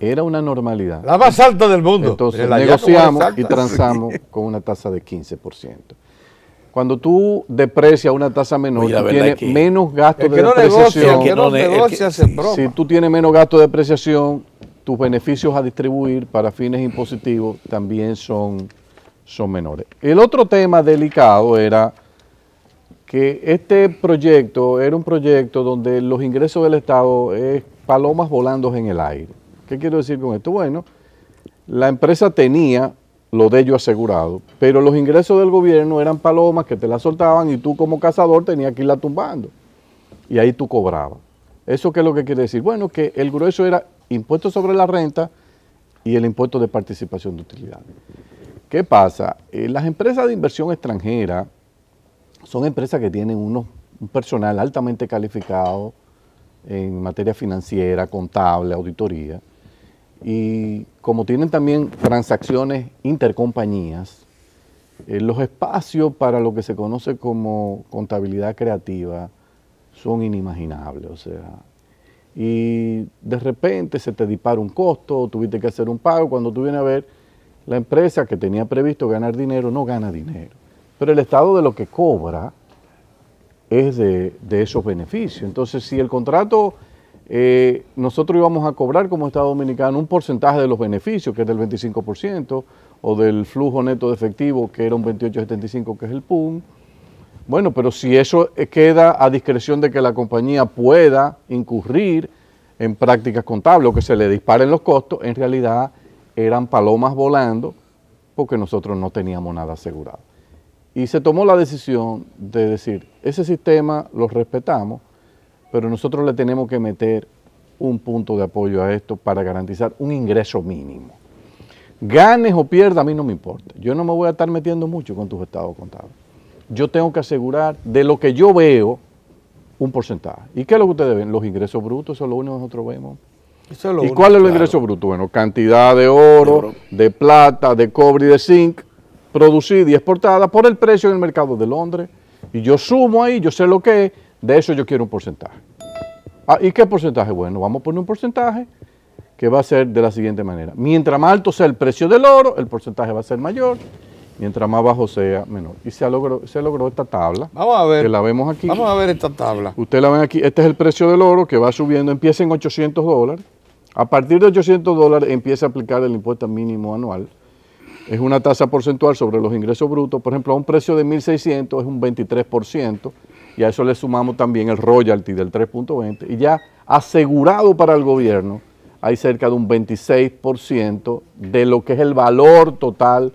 Era una normalidad. La más alta del mundo. Entonces negociamos y transamos con una tasa de 15%. Cuando tú deprecias una tasa menor, tú tienes menos gasto de depreciación. Si tú tienes menos gasto de depreciación, tus beneficios a distribuir para fines impositivos también son menores. El otro tema delicado era que este proyecto era un proyecto donde los ingresos del Estado es palomas volando en el aire. ¿Qué quiero decir con esto? Bueno, la empresa tenía lo de ellos asegurado, pero los ingresos del gobierno eran palomas que te la soltaban y tú como cazador tenías que irla tumbando. Y ahí tú cobrabas. ¿Eso qué es lo que quiere decir? Bueno, que el grueso era impuesto sobre la renta y el impuesto de participación de utilidades. ¿Qué pasa? Las empresas de inversión extranjera son empresas que tienen un personal altamente calificado en materia financiera, contable, auditoría, y como tienen también transacciones intercompañías, los espacios para lo que se conoce como contabilidad creativa son inimaginables, o sea, y de repente se te dispara un costo, tuviste que hacer un pago, cuando tú vienes a ver, la empresa que tenía previsto ganar dinero no gana dinero, pero el Estado de lo que cobra es de esos beneficios. Entonces, si el contrato, nosotros íbamos a cobrar como Estado Dominicano un porcentaje de los beneficios, que es del 25%, o del flujo neto de efectivo, que era un 28,75, que es el PUM. Bueno, pero si eso queda a discreción de que la compañía pueda incurrir en prácticas contables o que se le disparen los costos, en realidad eran palomas volando porque nosotros no teníamos nada asegurado. Y se tomó la decisión de decir, ese sistema lo respetamos, pero nosotros le tenemos que meter un punto de apoyo a esto para garantizar un ingreso mínimo. Ganes o pierdas, a mí no me importa. Yo no me voy a estar metiendo mucho con tus estados contables. Yo tengo que asegurar de lo que yo veo un porcentaje. ¿Y qué es lo que ustedes ven? Los ingresos brutos, eso es lo único que nosotros vemos. ¿Y cuál es el ingreso bruto? Bueno, cantidad de oro, de plata, de cobre y de zinc producida y exportada por el precio en el mercado de Londres. Y yo sumo ahí, yo sé lo que es, de eso yo quiero un porcentaje. ¿Y qué porcentaje? Bueno, vamos a poner un porcentaje que va a ser de la siguiente manera. Mientras más alto sea el precio del oro, el porcentaje va a ser mayor. Mientras más bajo sea, menor. Y se logró esta tabla. Vamos a ver. Que la vemos aquí. Vamos a ver esta tabla. Usted la ven aquí. Este es el precio del oro que va subiendo. Empieza en $800. A partir de $800 empieza a aplicar el impuesto mínimo anual. Es una tasa porcentual sobre los ingresos brutos. Por ejemplo, a un precio de 1.600 es un 23%. Y a eso le sumamos también el royalty del 3.20. Y ya asegurado para el gobierno hay cerca de un 26% de lo que es el valor total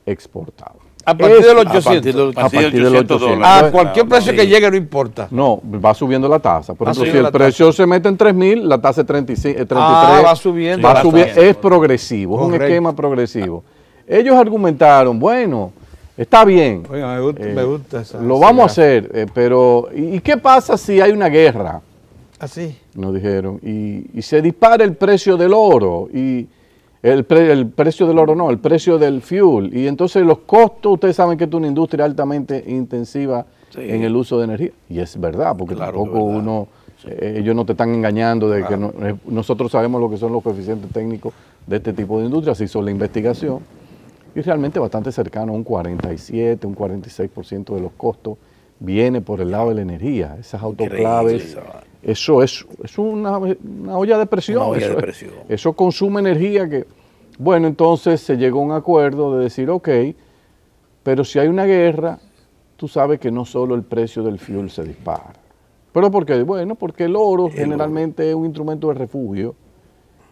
exportado. A partir del A partir 800. del- A partir del 800 A Entonces, cualquier precio que Sí. llegue no importa. No, va subiendo la tasa. Por Va ejemplo, si subiendo el la precio se mete en 3.000, la tasa es 35, 33. Va subiendo. Va la a subir, tasa. es progresivo, es un Correcto. esquema progresivo. Ellos argumentaron, bueno, está bien, Oiga, me gusta esa. lo vamos a hacer, pero ¿y qué pasa si hay una guerra? Así. Nos dijeron, y se dispara el precio del oro, y el precio del oro no, el precio del fuel, y entonces los costos, ustedes saben que es una industria altamente intensiva Sí. en el uso de energía, y es verdad, porque Claro que tampoco es verdad. uno, ellos no te están engañando de que nosotros sabemos lo que son los coeficientes técnicos de este tipo de industrias, se hizo la investigación, y realmente bastante cercano a un 47, un 46% de los costos viene por el lado de la energía, esas autoclaves. Increíble. Eso es una olla de presión. Una olla eso de es- presión. Eso consume energía que, bueno, entonces se llegó a un acuerdo de decir, ok, pero si hay una guerra, tú sabes que no solo el precio del fuel se dispara. ¿Pero por qué? Bueno, porque el oro generalmente es un instrumento de refugio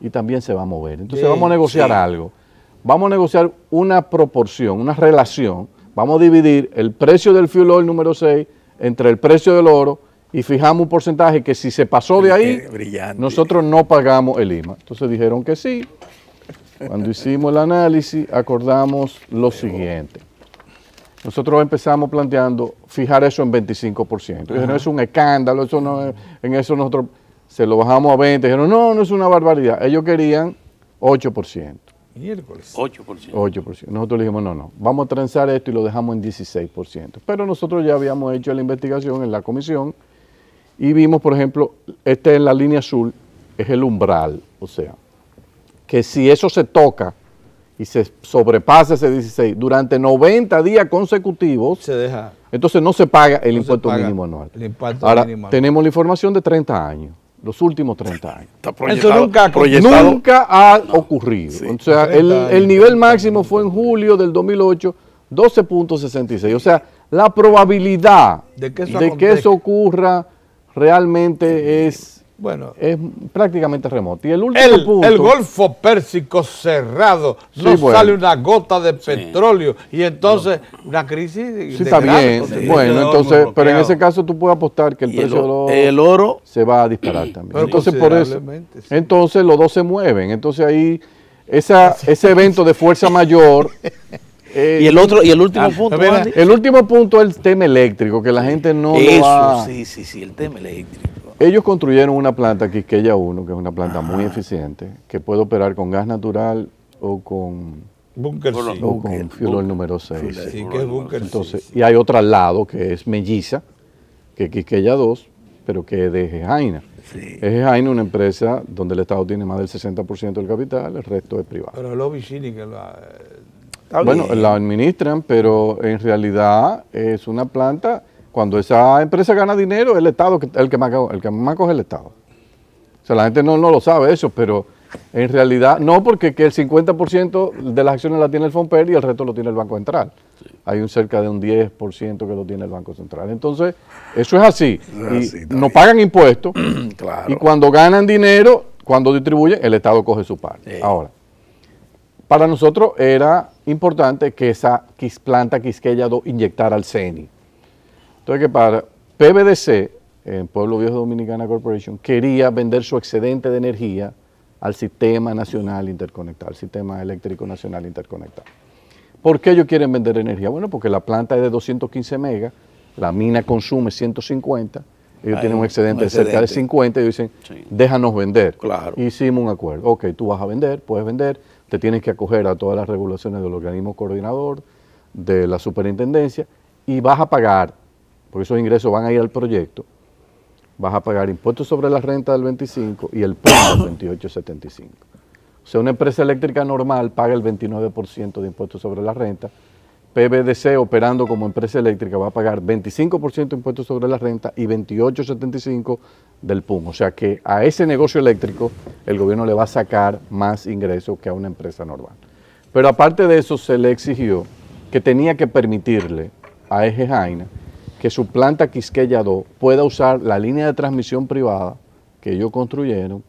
y también se va a mover. Entonces Bien, vamos a negociar sí. algo. Vamos a negociar una proporción, una relación. Vamos a dividir el precio del fuel oil número 6 entre el precio del oro y fijamos un porcentaje que si se pasó de ahí, Qué brillante. nosotros no pagamos el IMA. Entonces dijeron que sí. Cuando hicimos el análisis, acordamos lo siguiente. Nosotros empezamos planteando fijar eso en 25%. Dijeron, es un escándalo, eso no es, en eso nosotros se lo bajamos a 20%. Dijeron, no, no es una barbaridad. Ellos querían 8%. Miércoles. 8%. 8%. Nosotros le dijimos, no, vamos a transar esto y lo dejamos en 16%. Pero nosotros ya habíamos hecho la investigación en la comisión y vimos, por ejemplo, en la línea azul es el umbral, o sea, que si eso se toca y se sobrepasa ese 16 durante 90 días consecutivos, Se deja. entonces no se paga el No se impuesto paga mínimo anual. el impuesto Ahora, mínimo anual. tenemos la información de 30 años, los últimos 30 años. Está Nunca ha ocurrido. Sí. O sea, 30 el años. nivel máximo fue en julio del 2008, 12.66. O sea, la probabilidad De que eso de que acontezca. eso ocurra realmente es Bueno, prácticamente remota. Y el último punto... el Golfo Pérsico cerrado, no Sí, bueno. sale una gota de petróleo y entonces una crisis Sí, está bien. grande. Bueno, entonces, pero en ese caso tú puedes apostar que el Y el, precio del oro el oro, se va a disparar también. Pero Entonces, por eso, considerablemente, sí. entonces los dos se mueven. Entonces ahí, ese evento de fuerza mayor... y el último punto, mira, Andy. El último punto es el tema eléctrico, que la gente no lo Eso, ha... sí, el tema eléctrico. Ellos construyeron una planta Quisqueya 1, que es una planta muy eficiente, que puede operar con gas natural o con, Bunker sí. o con fuel oil número 6. Sí, que es Bunker Entonces, sí. y hay otra al lado, que es Melliza, que es Quisqueya 2, pero que es de Ejejaina. Sí. Ejejaina es una empresa donde el Estado tiene más del 60% del capital, el resto es privado. Pero el Vicini que lo Está Bueno, bien. la administran, pero en realidad es una planta, cuando esa empresa gana dinero, el Estado, el que más coge el Estado. O sea, la gente no lo sabe eso, pero en realidad, no, porque que el 50% de las acciones la tiene el FONPER y el resto lo tiene el Banco Central. Hay un cerca de un 10% que lo tiene el Banco Central. Entonces, eso es así. Es así, Y está no bien. pagan impuestos, Claro. y cuando ganan dinero, cuando distribuyen, el Estado coge su parte. Sí. Ahora, para nosotros era importante que esa planta Quisqueya 2 inyectara al CENI. Entonces, que para PVDC, Pueblo Viejo Dominicana Corporation, quería vender su excedente de energía al Sistema Nacional Interconectado, al Sistema Eléctrico Nacional Interconectado. ¿Por qué ellos quieren vender energía? Bueno, porque la planta es de 215 megas, la mina consume 150, ellos Hay tienen un un excedente de cerca de excedente. 50 y ellos dicen, Sí. déjanos vender. Claro. Hicimos un acuerdo. Ok, tú vas a vender, puedes vender, te tienes que acoger a todas las regulaciones del organismo coordinador, de la superintendencia, y vas a pagar, porque esos ingresos van a ir al proyecto, vas a pagar impuestos sobre la renta del 25 y el PUM del 28.75. O sea, una empresa eléctrica normal paga el 29% de impuestos sobre la renta. PVDC, operando como empresa eléctrica, va a pagar 25% de impuestos sobre la renta y 28.75% del PUM. O sea que a ese negocio eléctrico el gobierno le va a sacar más ingresos que a una empresa normal. Pero aparte de eso, se le exigió que tenía que permitirle a Ejejaina que su planta Quisqueya 2 pueda usar la línea de transmisión privada que ellos construyeron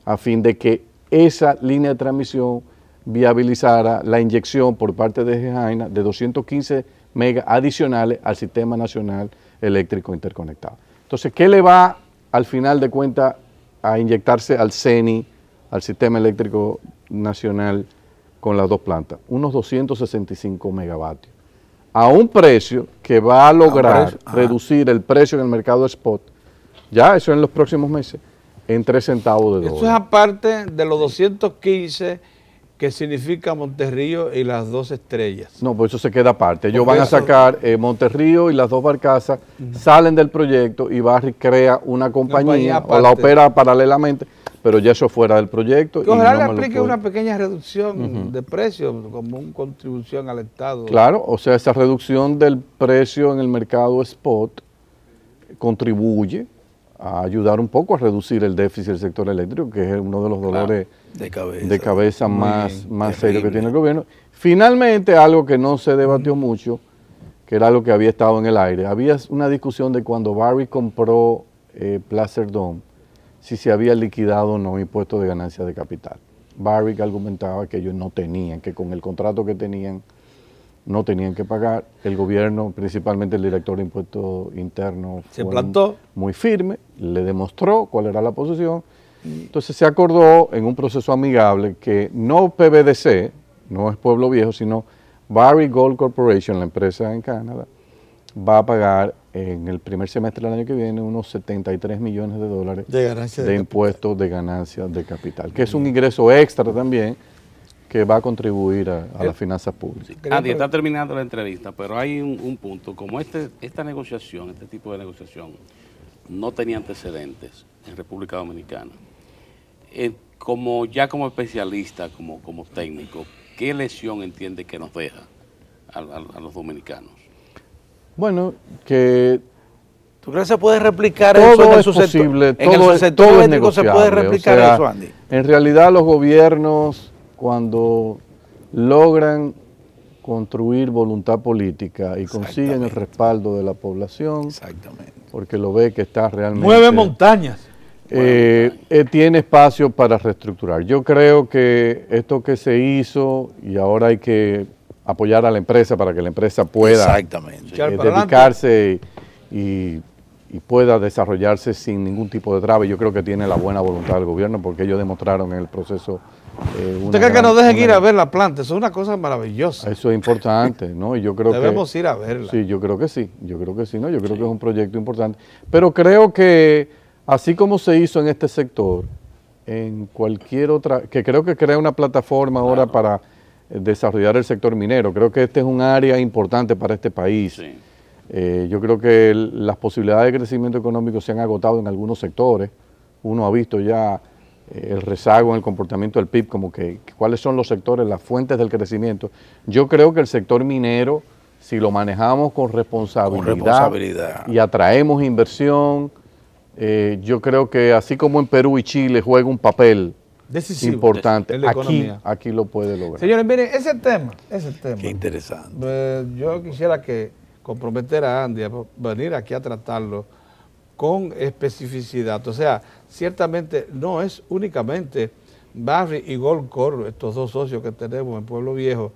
a fin de que esa línea de transmisión viabilizara la inyección por parte de Gejaina de 215 megas adicionales al Sistema Nacional Eléctrico Interconectado. Entonces, ¿qué le va al final de cuentas a inyectarse al CENI, al Sistema Eléctrico Nacional con las dos plantas? Unos 265 megavatios. A un precio que va a lograr reducir el precio en el mercado spot, ya eso en los próximos meses, en 3 centavos de dólar. Eso es aparte de los 215 que significa Monterrío y las 2 estrellas. No, pues eso se queda aparte. Ellos van a sacar Monterrío y las 2 barcazas, salen del proyecto y Barrick crea una compañía o la opera paralelamente, pero ya eso fuera del proyecto. Que ojalá le aplique una pequeña reducción de precio como una contribución al Estado. Claro, o sea, esa reducción del precio en el mercado spot contribuye a ayudar un poco a reducir el déficit del sector eléctrico, que es uno de los dolores de cabeza más serios que tiene el gobierno. Finalmente, algo que no se debatió mucho, que era algo que había estado en el aire, había una discusión de cuando Barrick compró Placer Dome, si se había liquidado o no impuestos de ganancia de capital. Barrick argumentaba que ellos no tenían, que con el contrato que tenían, no tenían que pagar. El gobierno, principalmente el director de impuestos internos, se plantó muy firme, le demostró cuál era la posición. Entonces se acordó en un proceso amigable que no PBDC, no es Pueblo Viejo, sino Barrick Gold Corporation, la empresa en Canadá, va a pagar en el primer semestre del año que viene unos 73 millones de dólares de impuestos de ganancias de capital, que es un ingreso extra también que va a contribuir a las finanzas públicas. Andy, está terminando la entrevista, pero hay un punto, como esta negociación, este tipo de negociación, no tenía antecedentes en República Dominicana. Como especialista, como técnico, ¿qué lección entiende que nos deja a los dominicanos? Bueno, que ¿tú crees que se puede replicar todo eso en es su posible, sector? En el sector todo es eléctrico se negociable. puede replicar eso, Andy. En realidad los gobiernos, cuando logran construir voluntad política y consiguen el respaldo de la población, porque lo ve que está realmente... Mueve montañas. Tiene espacio para reestructurar. Yo creo que esto que se hizo, y ahora hay que apoyar a la empresa para que la empresa pueda dedicarse y pueda desarrollarse sin ningún tipo de traba. Yo creo que tiene la buena voluntad del gobierno porque ellos demostraron en el proceso... ¿Usted cree que nos dejen ir a ver la planta? Eso es una cosa maravillosa. Eso es importante, ¿no? Y yo creo debemos ir a verla. Sí, yo creo que sí, ¿no? Yo creo que es un proyecto importante. Pero creo que, así como se hizo en este sector, en cualquier otra, que creo que crea una plataforma ahora para desarrollar el sector minero. Creo que este es un área importante para este país. Sí. Yo creo que las posibilidades de crecimiento económico se han agotado en algunos sectores. Uno ha visto ya el rezago en el comportamiento del PIB, como que cuáles son los sectores, las fuentes del crecimiento. Yo creo que el sector minero, si lo manejamos con responsabilidad y atraemos inversión, yo creo que así como en Perú y Chile juega un papel decisivo, importante, aquí lo puede lograr. Señores, miren, ese tema. Qué interesante. Yo quisiera comprometer a Andy a venir aquí a tratarlo con especificidad. O sea, ciertamente no es únicamente Barrick y Gold Corp, estos dos socios que tenemos en Pueblo Viejo,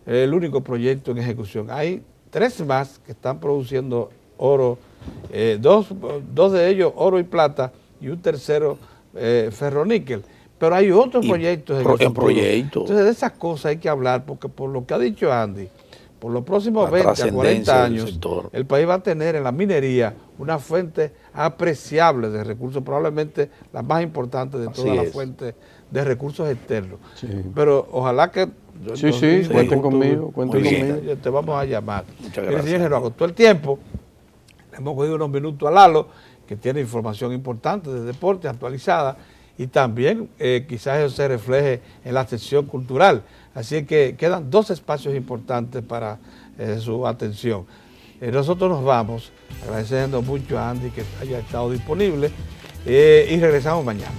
el único proyecto en ejecución. Hay 3 más que están produciendo oro, dos de ellos oro y plata y un tercero ferroníquel. Pero hay otros proyectos en proyecto. Entonces de esas cosas hay que hablar porque por lo que ha dicho Andy, por los próximos 20 a 40 años, el país va a tener en la minería una fuente apreciable de recursos, probablemente la más importante de todas las fuentes de recursos externos. Sí. Pero ojalá que... cuenten conmigo, te vamos a llamar. Muchas gracias. Señor, nos agotó el tiempo. Le hemos cogido unos minutos a Lalo, que tiene información importante de deporte actualizada, y también quizás eso se refleje en la sección cultural. Así que quedan 2 espacios importantes para su atención. Nosotros nos vamos, agradeciendo mucho a Andy que haya estado disponible y regresamos mañana.